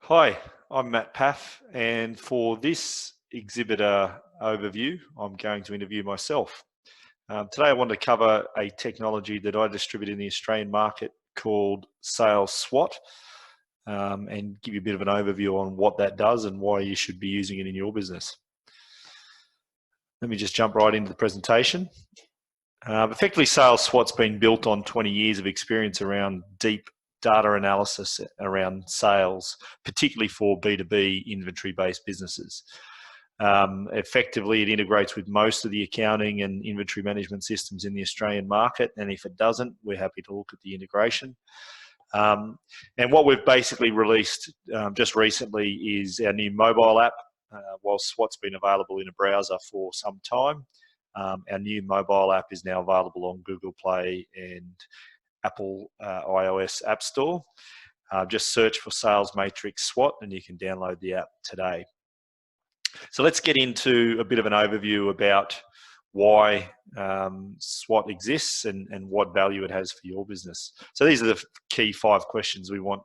Hi, I'm Matt Paff, and for this exhibitor overview, I'm going to interview myself. Today I want to cover a technology that I distribute in the Australian market called Sales SWOT, and give you a bit of an overview on what that does and why you should be using it in your business. Let me just jump right into the presentation. Effectively, Sales SWOT's been built on 20 years of experience around deep data analysis around sales, particularly for B2B inventory-based businesses. Effectively, it integrates with most of the accounting and inventory management systems in the Australian market, and if it doesn't, we're happy to look at the integration. And what we've basically released just recently is our new mobile app. While SWOT's been available in a browser for some time, our new mobile app is now available on Google Play and Apple iOS App Store. Just search for SalesMatrix SWOT and you can download the app today. So let's get into a bit of an overview about why SWOT exists and what value it has for your business. So these are the key 5 questions we want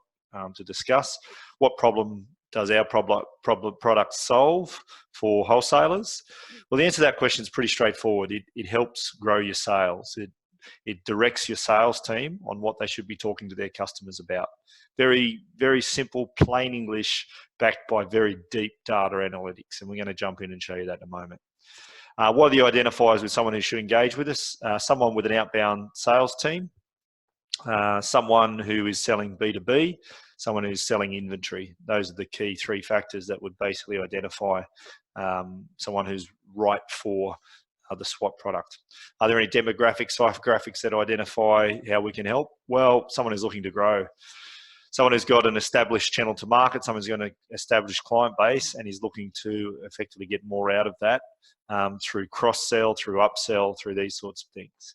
to discuss. What problem does our product solve for wholesalers? Well, the answer to that question is pretty straightforward. It helps grow your sales. It directs your sales team on what they should be talking to their customers about. Very, very simple, plain English, backed by very deep data analytics. And we're going to jump in and show you that in a moment. What are the identifiers with someone who should engage with us? Someone with an outbound sales team, someone who is selling B2B, someone who's selling inventory. Those are the key 3 factors that would basically identify someone who's right for the SWOT product. Are there any demographics, psychographics that identify how we can help? Well, someone who's looking to grow, someone who's got an established channel to market, someone's got an established client base and is looking to effectively get more out of that through cross-sell, through upsell, through these sorts of things.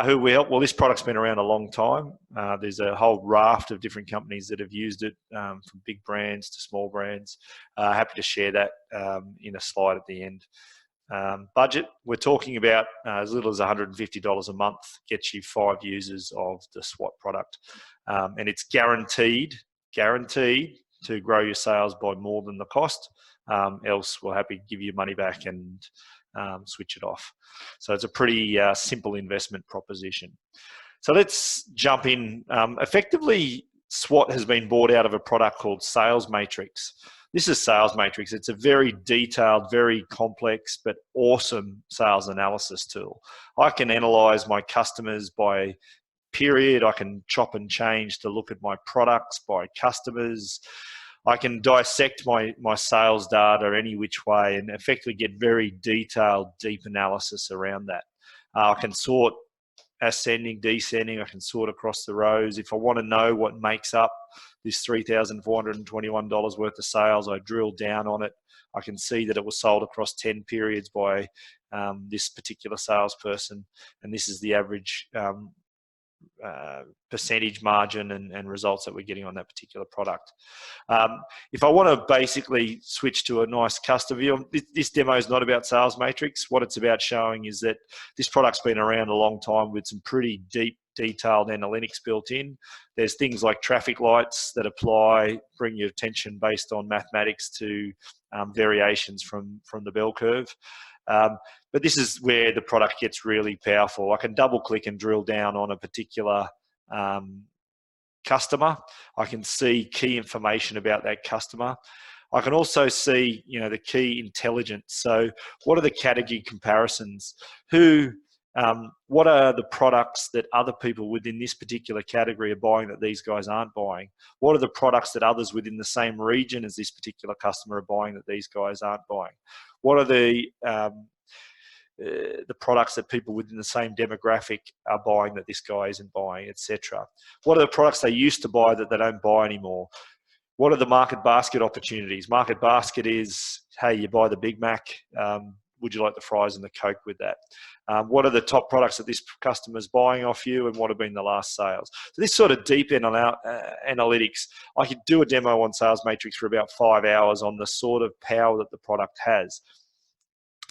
Who we help? Well, this product's been around a long time. There's a whole raft of different companies that have used it, from big brands to small brands. Happy to share that in a slide at the end. Budget, we're talking about as little as $150 a month gets you 5 users of the SWOT product, and it's guaranteed to grow your sales by more than the cost. Else we're happy to give you money back and switch it off. So it's a pretty simple investment proposition. So let's jump in. Effectively, SWOT has been bought out of a product called SalesMatrix. This is SalesMatrix. It's a very detailed, very complex, but awesome sales analysis tool. I can analyze my customers by period. I can chop and change to look at my products by customers. I can dissect my sales data any which way and effectively get very detailed, deep analysis around that. I can sort ascending, descending. I can sort across the rows. If I want to know what makes up this $3,421 worth of sales, I drill down on it. I can see that it was sold across 10 periods by this particular salesperson, and this is the average percentage margin and results that we're getting on that particular product. If I want to basically switch to a nice customer view, this demo is not about SalesMatrix. What it's about showing is that this product's been around a long time with some pretty deep, detailed analytics built in. There's things like traffic lights that apply, bring your attention based on mathematics to variations from the bell curve. But this is where the product gets really powerful. I can double click and drill down on a particular customer. I can see key information about that customer. I can also see, the key intelligence. So what are the category comparisons? What are the products that other people within this particular category are buying that these guys aren't buying? What are the products that others within the same region as this particular customer are buying that these guys aren't buying? What are the products that people within the same demographic are buying that this guy isn't buying, etc.? What are the products they used to buy that they don't buy anymore? What are the market basket opportunities? Market basket is, hey, you buy the Big Mac, would you like the fries and the Coke with that? What are the top products that this customer's buying off you, and what have been the last sales? So this sort of deep analytics, I could do a demo on SalesMatrix for about 5 hours on the sort of power that the product has.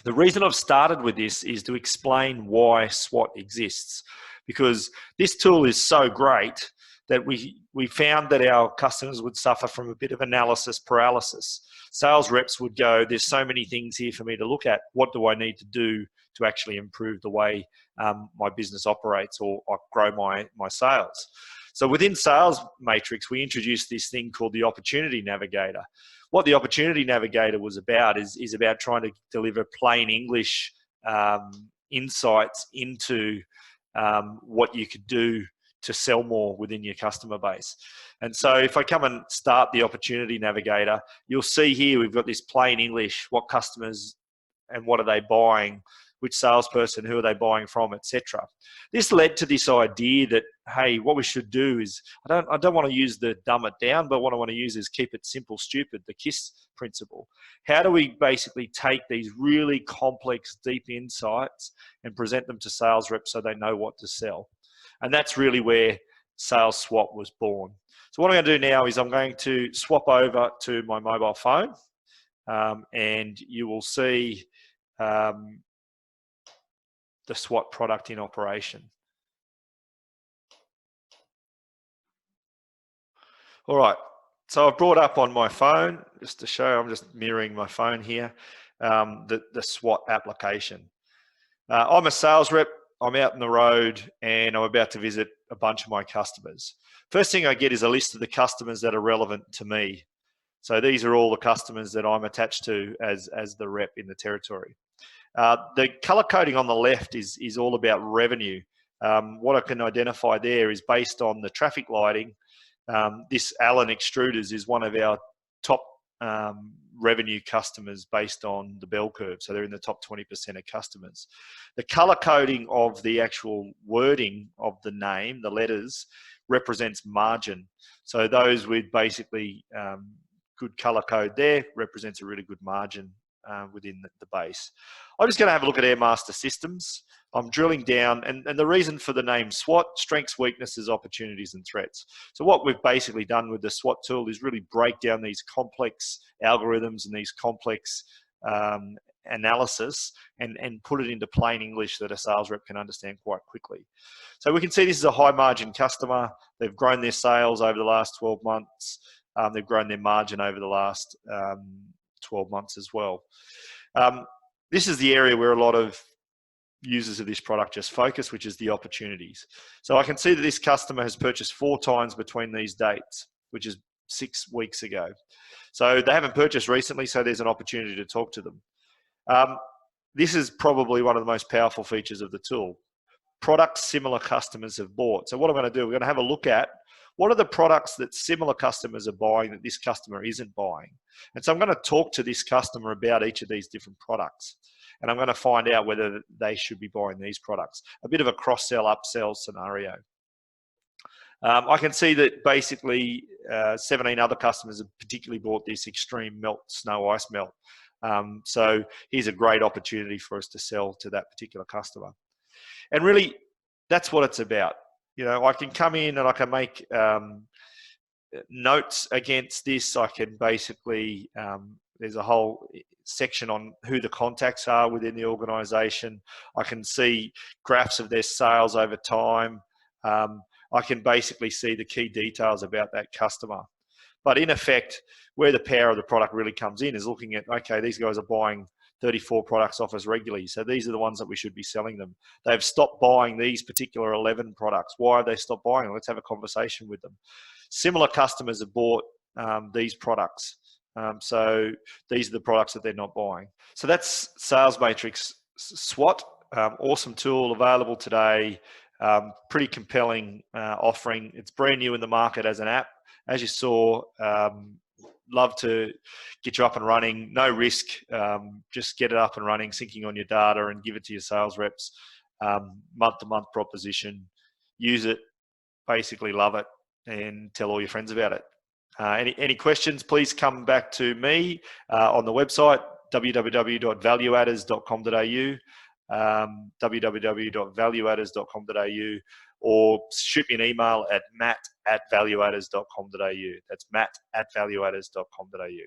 The reason I've started with this is to explain why SWOT exists, because this tool is so great that we found that our customers would suffer from a bit of analysis paralysis. Sales reps would go, there's so many things here for me to look at. What do I need to do to actually improve the way my business operates or grow my sales? So within SalesMatrix, we introduced this thing called the Opportunity Navigator. What the Opportunity Navigator was about is about trying to deliver plain English insights into what you could do to sell more within your customer base. And so if I come and start the Opportunity Navigator, you'll see here we've got this plain English, what customers and what are they buying, which salesperson, who are they buying from, etc. This led to this idea that, hey, what we should do is, I don't want to use the dumb it down, but what I want to use is keep it simple, stupid, the KISS principle. How do we basically take these really complex, deep insights and present them to sales reps so they know what to sell? And that's really where Sales SWOT was born. So what I'm going to do now is I'm going to swap over to my mobile phone, and you will see the SWOT product in operation. All right, so I've brought up on my phone, just to show, I'm just mirroring my phone here, the SWOT application. I'm a sales rep, I'm out on the road, and I'm about to visit a bunch of my customers. First thing I get is a list of the customers that are relevant to me. So these are all the customers that I'm attached to as the rep in the territory. The color coding on the left is all about revenue. What I can identify there is based on the traffic lighting. This Allen Extruders is one of our top revenue customers based on the bell curve. So they're in the top 20% of customers. The color coding of the actual wording of the name, the letters, represents margin. So those with basically good color code there represents a really good margin within the base. I'm just going to have a look at Airmaster Systems. I'm drilling down, and the reason for the name SWOT, strengths, weaknesses, opportunities, and threats. So what we've basically done with the SWOT tool is really break down these complex algorithms and these complex analysis and put it into plain English that a sales rep can understand quite quickly. So we can see this is a high margin customer. They've grown their sales over the last 12 months. They've grown their margin over the last 12 months as well. This is the area where a lot of users of this product just focus, which is the opportunities. So I can see that this customer has purchased 4 times between these dates, which is 6 weeks ago. So they haven't purchased recently, so there's an opportunity to talk to them. This is probably one of the most powerful features of the tool. Products similar customers have bought. So what I'm going to do, we're going to have a look at what are the products that similar customers are buying that this customer isn't buying. And so I'm going to talk to this customer about each of these different products. And I'm going to find out whether they should be buying these products. A bit of a cross-sell, upsell scenario. I can see that basically 17 other customers have particularly bought this extreme melt, snow, ice melt. So here's a great opportunity for us to sell to that particular customer. And really, that's what it's about. You know, I can come in and I can make notes against this. I can basically, there's a whole section on who the contacts are within the organization. I can see graphs of their sales over time. I can basically see the key details about that customer. But in effect, where the power of the product really comes in is looking at, okay, these guys are buying 34 products off us regularly. So these are the ones that we should be selling them. They've stopped buying these particular 11 products. Why have they stopped buying them? Let's have a conversation with them. Similar customers have bought these products. So these are the products that they're not buying. So that's SalesMatrix SWOT. Awesome tool available today. Pretty compelling offering. It's brand new in the market as an app. As you saw, love to get you up and running. No risk. Just get it up and running, syncing on your data and give it to your sales reps. Month-to-month proposition. Use it, basically love it, and tell all your friends about it. Any questions, please come back to me on the website, www.valueadders.com.au, www.valueadders.com.au, or shoot me an email at matt@valueadders.com.au. That's matt@valueadders.com.au.